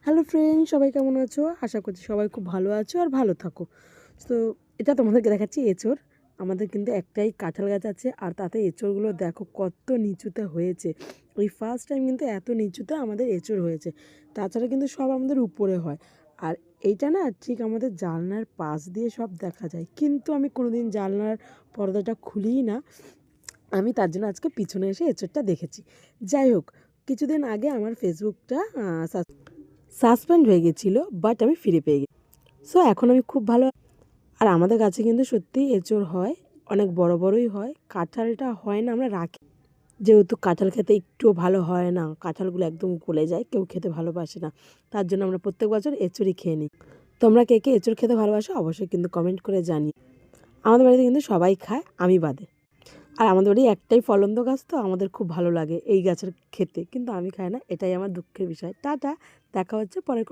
Hello friend, সবাই কেমন আছো? আশা করছি সবাই খুব ভালো আছো আর ভালো থাকো। তো এটা তোমাদেরকে দেখাচ্ছি এঁচোড়। আমাদের কিন্তু একটাই কাঁঠাল গাছ আছে আর তাতে এঁচোড়গুলো দেখো কত নিচুতে হয়েছে। এই ফার্স্ট টাইম কিন্তু এত নিচুতে আমাদের এঁচোড় হয়েছে। তাছাড়া কিন্তু সব আমাদের উপরে হয়। আর এইটা না ঠিক আমাদের জানলার পাশ দিয়ে সব দেখা যায়, কিন্তু আমি কোনোদিন জানলার পর্দাটা খুলিই না। আমি তার জন্য আজকে পিছনে এসে এঁচোড়টা দেখেছি। যাই হোক, কিছুদিন আগে আমার ফেসবুকটা সাসপেন্ড হয়ে গেছিলো, বাট আমি ফিরে পেয়ে গেছি। সো এখন আমি খুব ভালো। আর আমাদের কাছে কিন্তু সত্যিই এঁচোড় হয়, অনেক বড় বড়ই হয়। কাঁঠালটা হয় না, আমরা রাখি, যেহেতু কাঁঠাল খেতে একটুও ভালো হয় না, কাঁঠালগুলো একদম গলে যায়, কেউ খেতে ভালোবাসে না। তার জন্য আমরা প্রত্যেক বছর এঁচোড়ই খেয়ে নিই। তোমরা কে কে এঁচোড় খেতে ভালোবাসো অবশ্যই কিন্তু কমেন্ট করে জানিও। আমাদের বাড়িতে কিন্তু সবাই খায়, আমি বাদে। আর আমাদের বাড়ি একটাই ফলন্দ গাছ, তো আমাদের খুব ভালো লাগে এই গাছের খেতে, কিন্তু আমি খাই না, এটাই আমার দুঃখের বিষয়। টাটা, দেখা হচ্ছে পরের কোনো